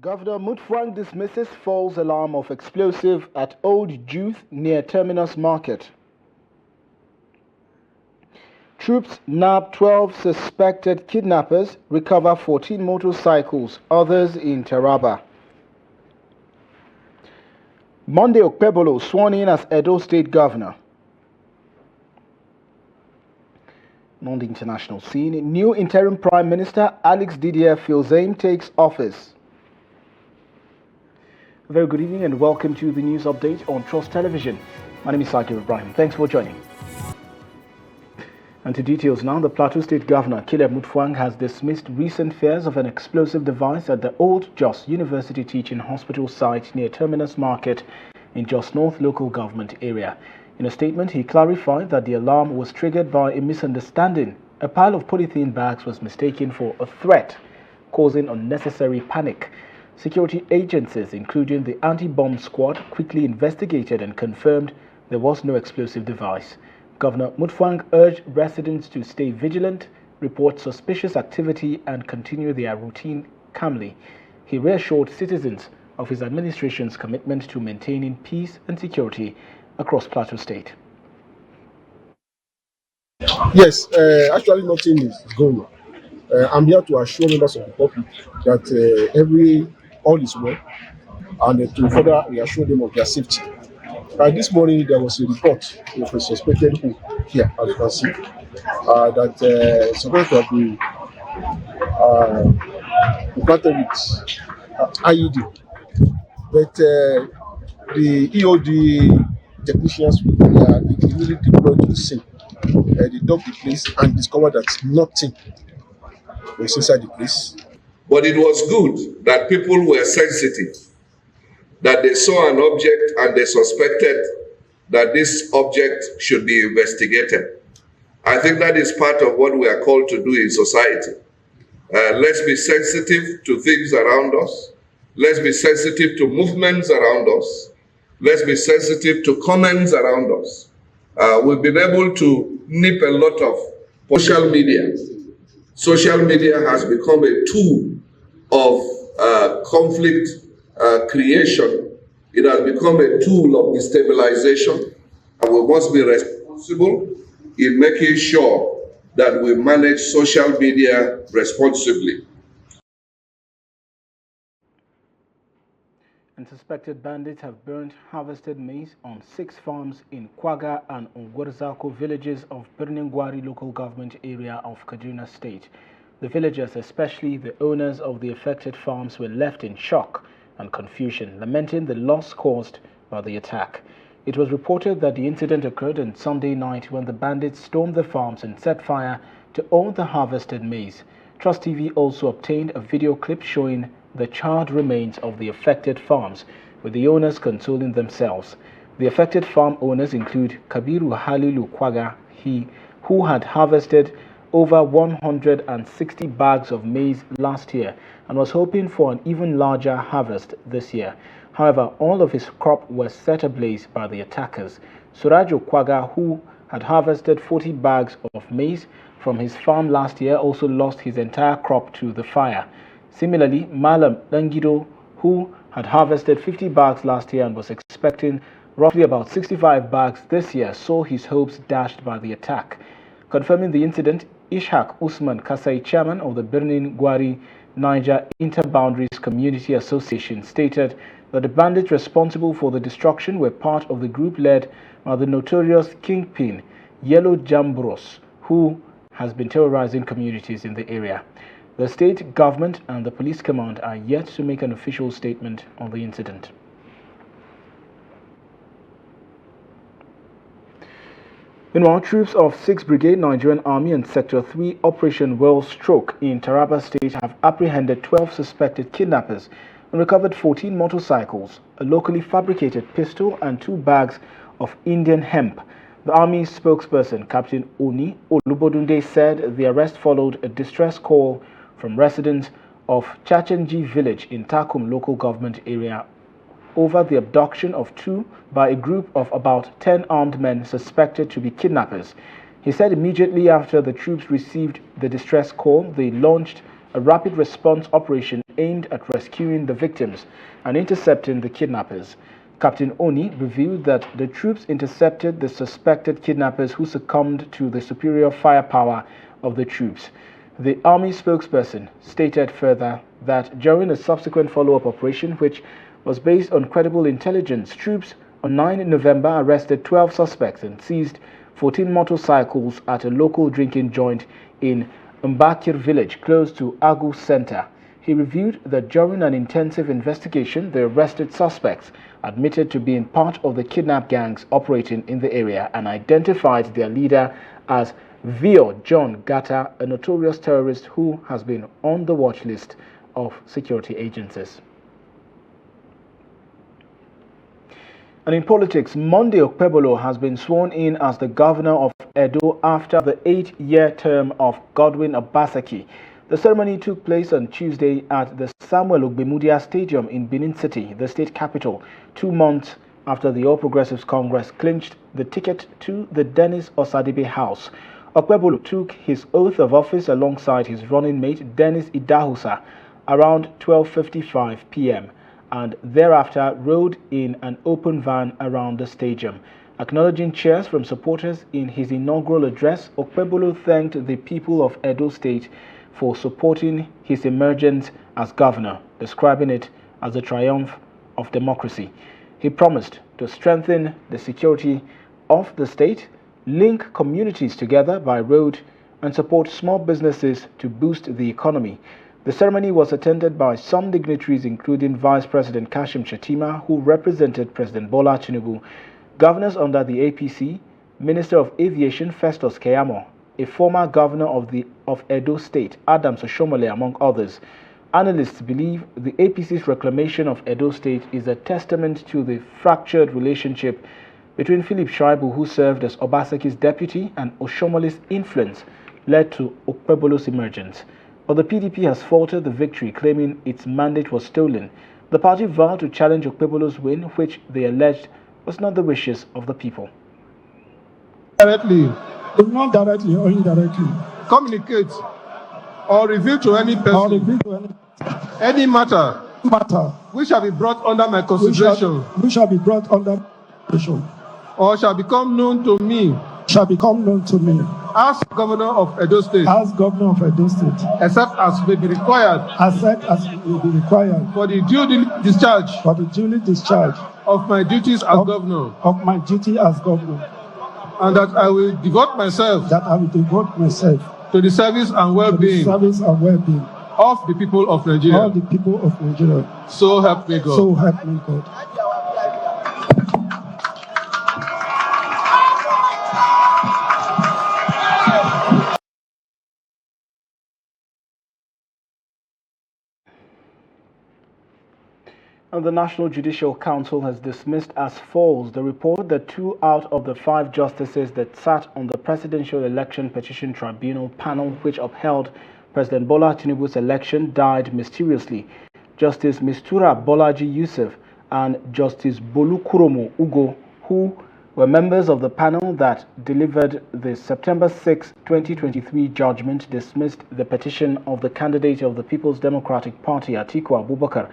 Governor Mutfwang dismisses false alarm of explosive at Old Juice near Terminus Market. Troops nab 12 suspected kidnappers, recover 14 motorcycles, others in Taraba. Monday, Okpebolo sworn in as Edo State Governor. On the international scene, new interim Prime Minister Alex Didier Filzame takes office. A very good evening and welcome to the news update on Trust Television. My name is Sakir Ibrahim. Thanks for joining. And to details now, the Plateau State Governor Caleb Mutfwang has dismissed recent fears of an explosive device at the Old Jos University Teaching Hospital site near Terminus Market in Jos North local government area. In a statement, he clarified that the alarm was triggered by a misunderstanding. A pile of polythene bags was mistaken for a threat, causing unnecessary panic. Security agencies, including the anti-bomb squad, quickly investigated and confirmed there was no explosive device. Governor Mutfwang urged residents to stay vigilant, report suspicious activity, and continue their routine calmly. He reassured citizens of his administration's commitment to maintaining peace and security across Plateau State. Yes, actually nothing is going on. I'm here to assure members of the public that all is well, and to further reassure them of their safety. This morning there was a report of a suspected hook here, as you can see, that supposed to have been implanted with IED, but the EOD technicians were immediately deployed to the scene. They dug the place and discovered that nothing was inside the place. But it was good that people were sensitive, that they saw an object and they suspected that this object should be investigated. I think that is part of what we are called to do in society. Let's be sensitive to things around us. Let's be sensitive to movements around us. Let's be sensitive to comments around us. We've been able to nip a lot of social media. Social media has become a tool of conflict creation. It has become a tool of destabilization, and we must be responsible in making sure that we manage social media responsibly. And suspected bandits have burnt harvested maize on 6 farms in Kwaga and Ongwarzako villages of Birningwari local government area of Kaduna State. The villagers, especially the owners of the affected farms, were left in shock and confusion, lamenting the loss caused by the attack. It was reported that the incident occurred on Sunday night when the bandits stormed the farms and set fire to all the harvested maize. Trust TV also obtained a video clip showing the charred remains of the affected farms, with the owners consoling themselves. The affected farm owners include Kabiru Halilu Kwaga, who had harvested over 160 bags of maize last year and was hoping for an even larger harvest this year. However, all of his crop was set ablaze by the attackers. Surajo Kwaga, who had harvested 40 bags of maize from his farm last year, also lost his entire crop to the fire. Similarly, Malam Dangido, who had harvested 50 bags last year and was expecting roughly about 65 bags this year, saw his hopes dashed by the attack. Confirming the incident, Ishaq Usman Kasai, chairman of the Birnin-Gwari Niger Interboundaries Community Association, stated that the bandits responsible for the destruction were part of the group led by the notorious kingpin Yellow Jambros, who has been terrorizing communities in the area. The state government and the police command are yet to make an official statement on the incident. Meanwhile, troops of 6th Brigade Nigerian Army and Sector 3 Operation Well Stroke in Taraba State have apprehended 12 suspected kidnappers and recovered 14 motorcycles, a locally fabricated pistol, and 2 bags of Indian hemp. The Army spokesperson, Captain Oni Olubodunde, said the arrest followed a distress call from residents of Chachenji village in Takum local government area over the abduction of 2 by a group of about 10 armed men suspected to be kidnappers. He said immediately after the troops received the distress call, they launched a rapid response operation aimed at rescuing the victims and intercepting the kidnappers. Captain Oni revealed that the troops intercepted the suspected kidnappers who succumbed to the superior firepower of the troops. The army spokesperson stated further that during a subsequent follow-up operation, which was based on credible intelligence, troops on 9 November arrested 12 suspects and seized 14 motorcycles at a local drinking joint in Mbakir village close to Agu Center. He revealed that during an intensive investigation, the arrested suspects admitted to being part of the kidnap gangs operating in the area and identified their leader as Vio John Gata, a notorious terrorist who has been on the watch list of security agencies. And in politics, Monday Okpebolo has been sworn in as the governor of Edo after the 8-year term of Godwin Obaseki. The ceremony took place on Tuesday at the Samuel Ogbemudia Stadium in Benin City, the state capital, 2 months after the All Progressives Congress clinched the ticket to the Dennis Osadebe House. Okpebolo took his oath of office alongside his running mate Dennis Idahusa around 12:55 p.m. and thereafter rode in an open van around the stadium. Acknowledging cheers from supporters in his inaugural address, Okpebolo thanked the people of Edo State for supporting his emergence as governor, describing it as a triumph of democracy. He promised to strengthen the security of the state, link communities together by road, and support small businesses to boost the economy. The ceremony was attended by some dignitaries including Vice President Kashim Shettima, who represented President Bola Tinubu, governors under the APC, Minister of Aviation Festus Keyamo, a former governor of Edo State, Adams Oshomole, among others. Analysts believe the APC's reclamation of Edo State is a testament to the fractured relationship between Philip Shaibu, who served as Obaseki's deputy, and Oshomole's influence led to Okpebolo's emergence. But the PDP has faltered the victory, claiming its mandate was stolen. The party vowed to challenge Okpebolo's win, which they alleged was not the wishes of the people. Directly, if not directly or indirectly, communicate or reveal to any person any matter which shall be brought under my consideration, which shall be brought under consideration, or shall become known to me, as governor of Edo State, except as may be required, for the duly discharge of my duties as governor, and that I will devote myself to the service and well-being of the people of Nigeria. So help me God. And the National Judicial Council has dismissed as false the report that 2 out of the 5 justices that sat on the Presidential Election Petition Tribunal panel which upheld President Bola Tinubu's election died mysteriously. Justice Mistura Bolaji Yusuf and Justice Bolukuromo Ugo, who were members of the panel that delivered the September 6, 2023 judgment, dismissed the petition of the candidate of the People's Democratic Party, Atiku Abubakar,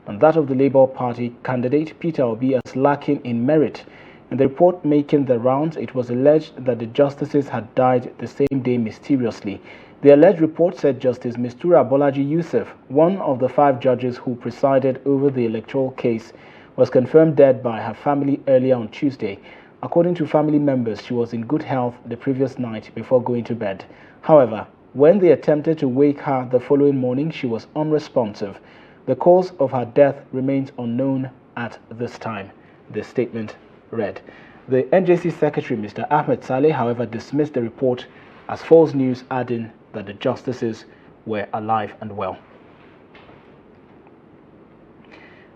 and that of the Labour Party candidate Peter Obi as lacking in merit. In the report making the rounds, it was alleged that the justices had died the same day mysteriously. The alleged report said Justice Mistura Bolaji Yusuf, one of the 5 judges who presided over the electoral case, was confirmed dead by her family earlier on Tuesday. According to family members, she was in good health the previous night before going to bed. However, when they attempted to wake her the following morning, she was unresponsive. The cause of her death remains unknown at this time, the statement read. The NJC Secretary, Mr. Ahmed Saleh, however, dismissed the report as false news, adding that the justices were alive and well.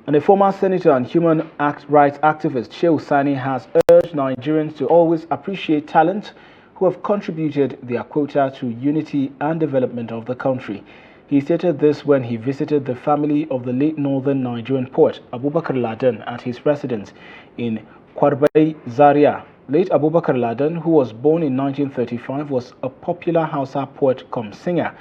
And a former senator and human rights activist, Shehu Sani, has urged Nigerians to always appreciate talent who have contributed their quota to unity and development of the country. He stated this when he visited the family of the late northern Nigerian poet Abubakar Laden at his residence in Kwarbai, Zaria. Late Abubakar Laden, who was born in 1935, was a popular Hausa poet cum singer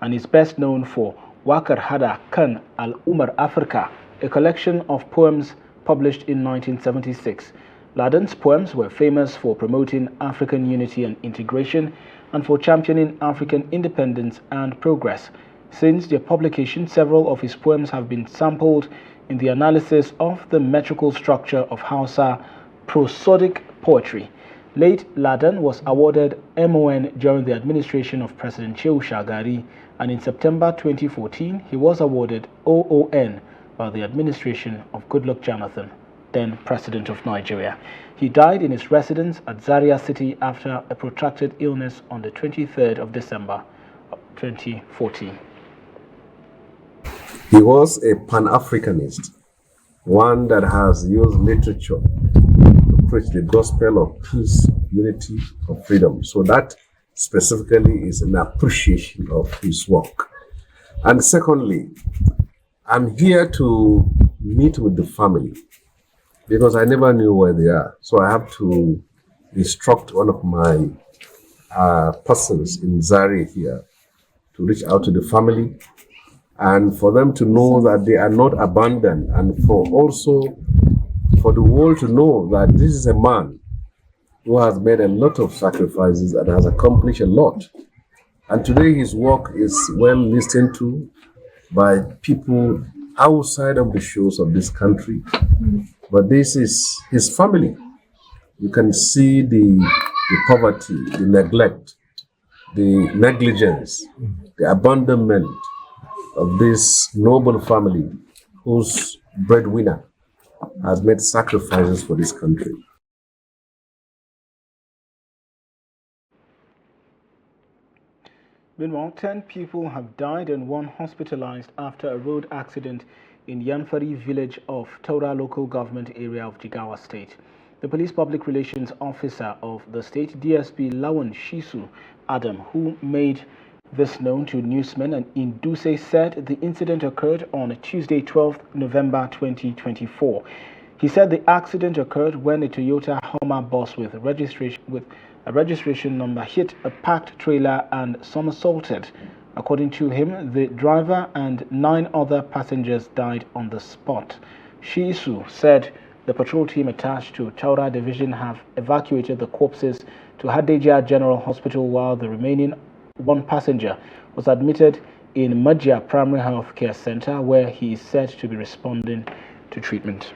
and is best known for Wakar Hada Kan Al-Umar Africa, a collection of poems published in 1976. Laden's poems were famous for promoting African unity and integration and for championing African independence and progress. Since their publication, several of his poems have been sampled in the analysis of the metrical structure of Hausa prosodic poetry. Late Laden was awarded MON during the administration of President Shehu Shagari, and in September 2014, he was awarded OON by the administration of Goodluck Jonathan, then President of Nigeria. He died in his residence at Zaria City after a protracted illness on the 23rd of December 2014. He was a Pan-Africanist, one that has used literature to preach the gospel of peace, unity, of freedom. So that specifically is an appreciation of his work. And secondly, I'm here to meet with the family because I never knew where they are. So I have to instruct one of my persons in Zaria here to reach out to the family and for them to know that they are not abandoned, and for the world to know that this is a man who has made a lot of sacrifices and has accomplished a lot. And today his work is well listened to by people outside of the shores of this country. But this is his family. You can see the poverty, the neglect, the negligence, the abandonment of this noble family whose breadwinner has made sacrifices for this country. Meanwhile, 10 people have died and 1 hospitalized after a road accident in Yanfari village of Taura local government area of Jigawa State. The police public relations officer of the state, DSP Lawan Shisu Adam, who made this known to newsmen and in Duse, said the incident occurred on Tuesday, 12th November 2024. He said the accident occurred when a Toyota Hummer bus with a registration number hit a packed trailer and somersaulted. According to him, the driver and 9 other passengers died on the spot. Shisu said the patrol team attached to Taura Division have evacuated the corpses to Hadeja General Hospital, while the remaining 1 passenger was admitted in Majia Primary Health Care Center, where he is said to be responding to treatment.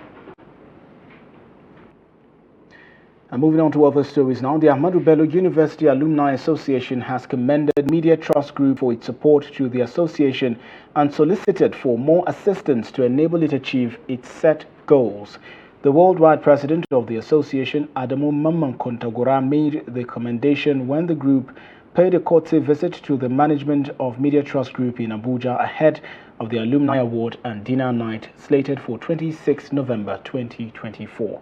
And moving on to other stories now, the Ahmadu Bello University Alumni Association has commended Media Trust Group for its support to the association and solicited for more assistance to enable it achieve its set goals. The worldwide president of the association, Adamu Mamman Kontagora, made the commendation when the group paid a courtesy visit to the management of Media Trust Group in Abuja ahead of the Alumni Award and Dinner Night slated for 26 November 2024.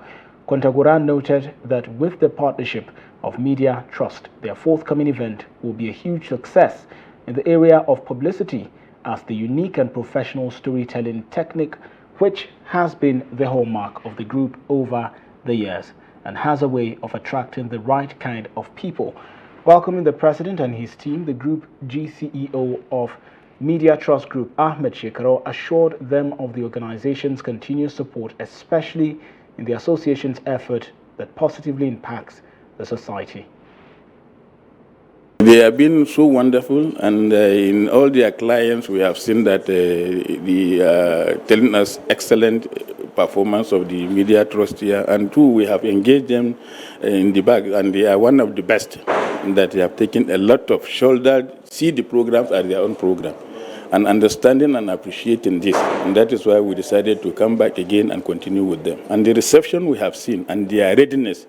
Kontagora noted that with the partnership of Media Trust, their forthcoming event will be a huge success in the area of publicity, as the unique and professional storytelling technique which has been the hallmark of the group over the years and has a way of attracting the right kind of people. Welcoming the president and his team, the group GCEO of Media Trust Group, Ahmed Shekaro, assured them of the organization's continued support, especially in the association's effort that positively impacts the society. They have been so wonderful, and in all their clients, we have seen that telling us excellent performance of the Media Trust here, and 2, we have engaged them in the back, and they are one of the best that they have taken a lot of shoulder, see the programs as their own program, and understanding and appreciating this. And that is why we decided to come back again and continue with them. And the reception we have seen and their readiness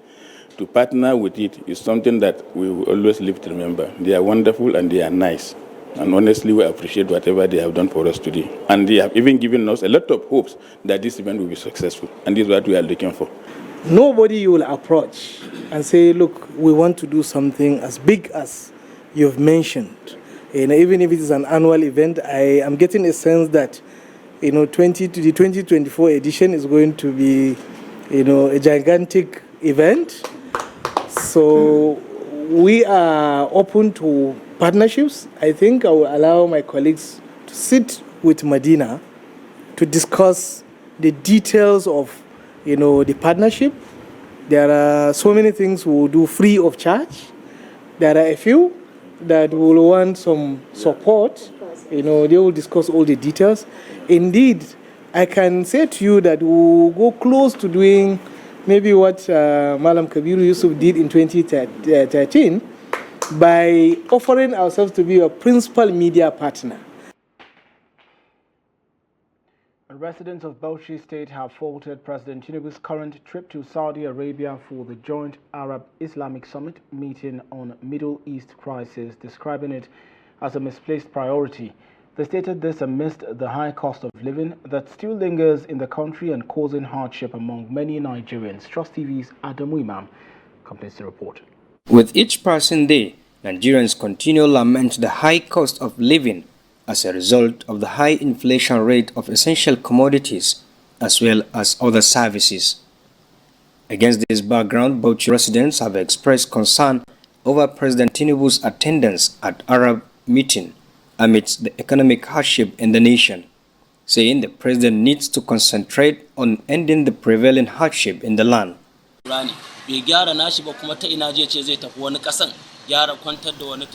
to partner with it is something that we will always live to remember. They are wonderful and they are nice. And honestly, we appreciate whatever they have done for us today. And they have even given us a lot of hopes that this event will be successful. And this is what we are looking for. Nobody you will approach and say, look, we want to do something as big as you've mentioned. Even if it is an annual event, I am getting a sense that the 2024 edition is going to be a gigantic event. So we are open to partnerships, I think I will allow my colleagues to sit with Medina to discuss the details of, the partnership. There are so many things we will do free of charge. There are a few that will want some support. They will discuss all the details. Indeed, I can say to you that we will go close to doing maybe what Malam Kabiru Yusuf did in 2013 by offering ourselves to be a principal media partner. Residents of Bauchi State have faulted President Tinubu's current trip to Saudi Arabia for the joint Arab-Islamic Summit meeting on Middle East crisis, describing it as a misplaced priority. They stated this amidst the high cost of living that still lingers in the country and causing hardship among many Nigerians. Trust TV's Adamu Imam completes the report. With each passing day, Nigerians continue to lament the high cost of living as a result of the high inflation rate of essential commodities as well as other services. Against this background, Bauchi residents have expressed concern over President Tinubu's attendance at Arab meeting amidst the economic hardship in the nation, saying the president needs to concentrate on ending the prevailing hardship in the land.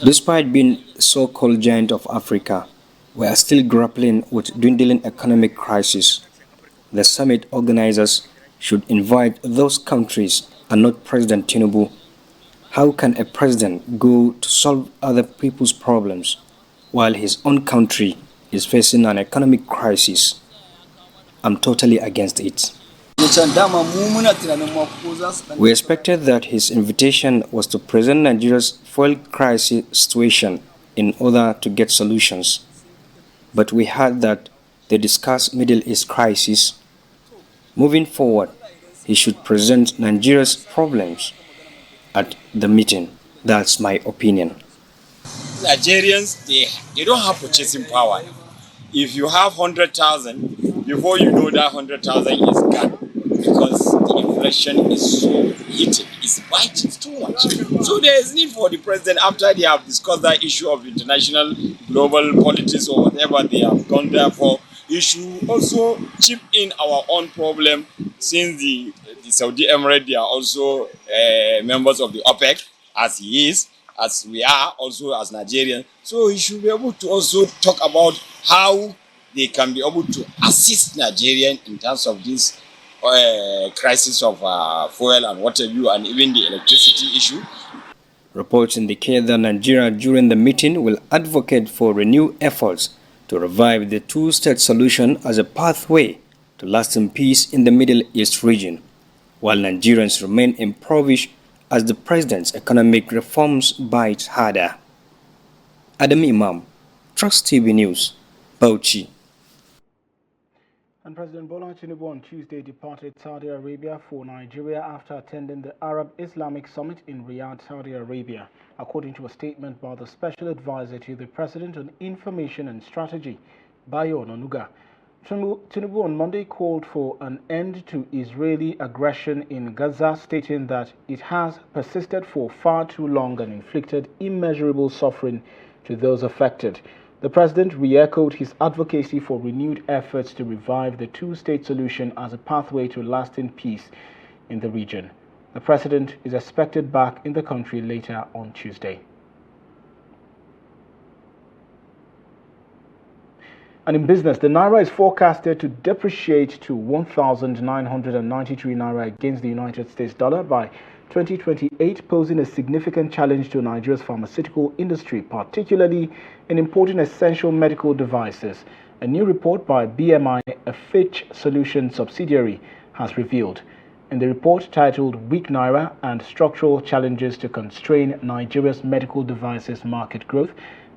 Despite being so-called giant of Africa, we are still grappling with dwindling economic crisis. The summit organizers should invite those countries and not President Tinubu. How can a president go to solve other people's problems while his own country is facing an economic crisis? I'm totally against it. We expected that his invitation was to present Nigeria's fuel crisis situation in order to get solutions. But we heard that they discuss Middle East crisis. Moving forward, he should present Nigeria's problems at the meeting. That's my opinion. Nigerians, they don't have purchasing power. If you have 100,000, before you know that 100,000 is gone, because the inflation is so heated, it's biting too much. So there is need for the president, after they have discussed that issue of international global politics or whatever they have gone there for, he should also chip in our own problem, since the Saudi Emirates, they are also members of the OPEC, as he is, as we are also as Nigerians. So he should be able to also talk about how they can be able to assist Nigerians in terms of this crisis of fuel and water view, and even the electricity issue. Reports indicate that Nigeria during the meeting will advocate for renewed efforts to revive the two-state solution as a pathway to lasting peace in the Middle East region, while Nigerians remain impoverished as the president's economic reforms bite harder. Adam Imam, Trust TV News, Bauchi. And President Bola Tinubu on Tuesday departed Saudi Arabia for Nigeria after attending the Arab-Islamic Summit in Riyadh, Saudi Arabia, according to a statement by the Special Advisor to the President on Information and Strategy, Bayo Ononuga. Tinubu on Monday called for an end to Israeli aggression in Gaza, stating that it has persisted for far too long and inflicted immeasurable suffering to those affected. The president re-echoed his advocacy for renewed efforts to revive the two-state solution as a pathway to lasting peace in the region. The president is expected back in the country later on Tuesday. And in business, the Naira is forecasted to depreciate to 1,993 Naira against the United States dollar by 2028, posing a significant challenge to Nigeria's pharmaceutical industry, particularly in importing essential medical devices. A new report by BMI, a Fitch Solutions subsidiary, has revealed. In the report titled Weak Naira and Structural Challenges to Constrain Nigeria's Medical Devices Market Growth,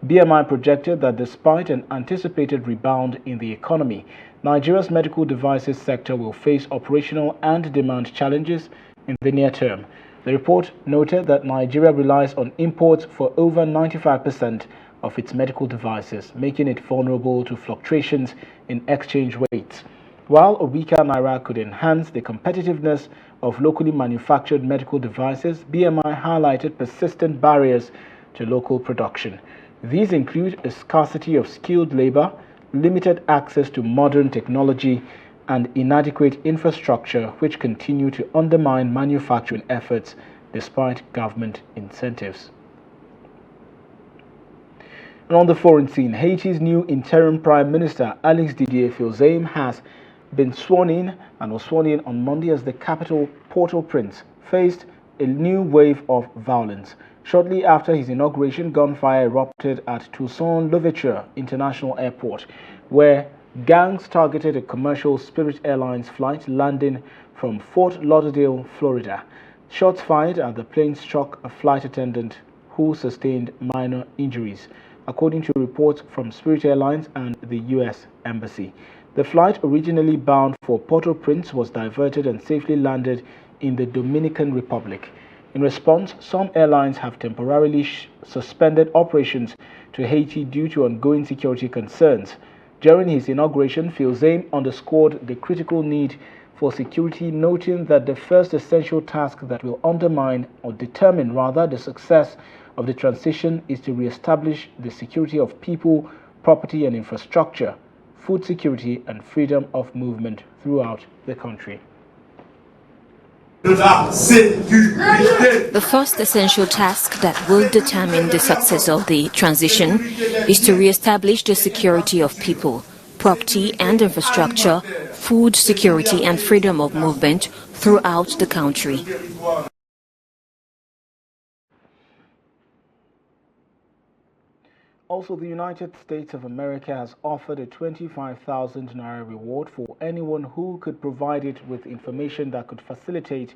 BMI projected that despite an anticipated rebound in the economy, Nigeria's medical devices sector will face operational and demand challenges in the near term. The report noted that Nigeria relies on imports for over 95% of its medical devices, making it vulnerable to fluctuations in exchange rates. While a weaker Naira could enhance the competitiveness of locally manufactured medical devices, BMI highlighted persistent barriers to local production. These include a scarcity of skilled labor, limited access to modern technology, and inadequate infrastructure, which continue to undermine manufacturing efforts despite government incentives. And on the foreign scene, Haiti's new interim Prime Minister, Alex Didier Filzame, has been sworn in and was sworn in on Monday as the capital, Port-au-Prince, faced a new wave of violence. Shortly after his inauguration, gunfire erupted at Toussaint-Louverture International Airport, where gangs targeted a commercial Spirit Airlines flight landing from Fort Lauderdale, Florida. Shots fired at the plane struck a flight attendant who sustained minor injuries, according to reports from Spirit Airlines and the U.S. Embassy. The flight, originally bound for Port-au-Prince, was diverted and safely landed in the Dominican Republic. In response, some airlines have temporarily suspended operations to Haiti due to ongoing security concerns. During his inauguration, Filzame underscored the critical need for security, noting that the first essential task that will undermine or determine rather the success of the transition is to re-establish the security of people, property and infrastructure, food security and freedom of movement throughout the country. The first essential task that will determine the success of the transition is to re-establish the security of people, property and infrastructure, food security and freedom of movement throughout the country. Also, the United States of America has offered a 25,000 naira reward for anyone who could provide it with information that could facilitate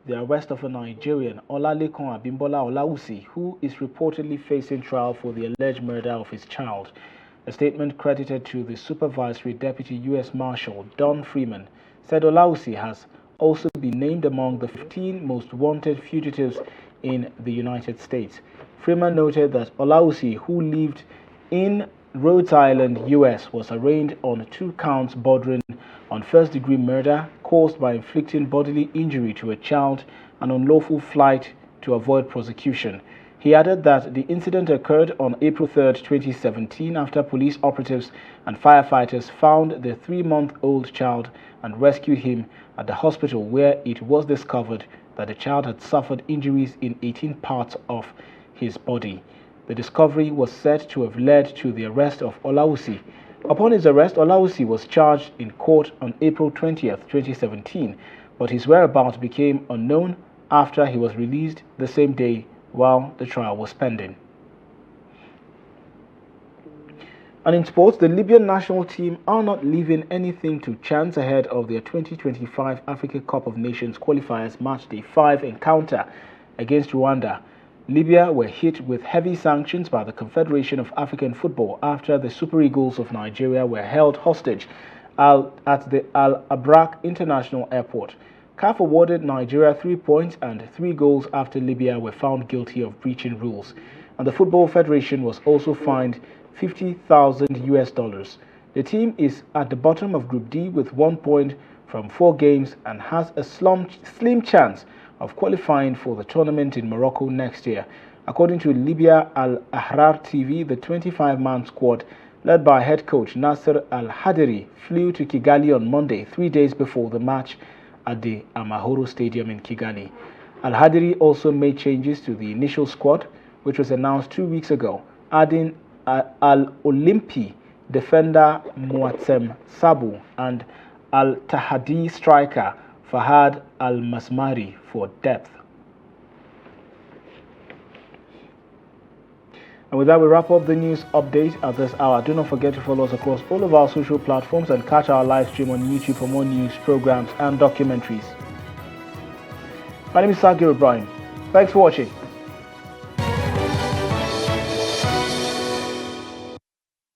the arrest of a Nigerian, Olalekan Abimbola Olawusi, who is reportedly facing trial for the alleged murder of his child. A statement credited to the Supervisory Deputy U.S. Marshal Don Freeman said Olawusi has also been named among the 15 most wanted fugitives in the United States. Freeman noted that Olawusi, who lived in Rhode Island, U.S., was arraigned on 2 counts bordering on first-degree murder caused by inflicting bodily injury to a child and unlawful flight to avoid prosecution. He added that the incident occurred on April 3, 2017, after police operatives and firefighters found the 3-month-old child and rescued him at the hospital, where it was discovered that the child had suffered injuries in 18 parts of his body. The discovery was said to have led to the arrest of Olawusi. Upon his arrest, Olawusi was charged in court on April 20, 2017, but his whereabouts became unknown after he was released the same day while the trial was pending. And in sports, the Libyan national team are not leaving anything to chance ahead of their 2025 Africa Cup of Nations qualifiers match day 5 encounter against Rwanda. Libya were hit with heavy sanctions by the Confederation of African Football after the Super Eagles of Nigeria were held hostage at the Al-Abrak International Airport. CAF awarded Nigeria 3 points and 3 goals after Libya were found guilty of breaching rules. And the Football Federation was also fined $50,000. The team is at the bottom of Group D with 1 point from 4 games and has a slim chance of qualifying for the tournament in Morocco next year. According to Libya Al-Ahrar TV, the 25-man squad, led by head coach Nasser Al-Haderi, flew to Kigali on Monday, 3 days before the match at the Amahoro Stadium in Kigali. Al-Haderi also made changes to the initial squad, which was announced 2 weeks ago, adding Al-Olympi defender Muatsem Sabu and Al-Tahadi striker Fahad Al-Masmari for depth. And with that, we wrap up the news update at this hour. Do not forget to follow us across all of our social platforms and catch our live stream on YouTube for more news, programs, and documentaries. My name is Sagir Ibrahim. Thanks for watching.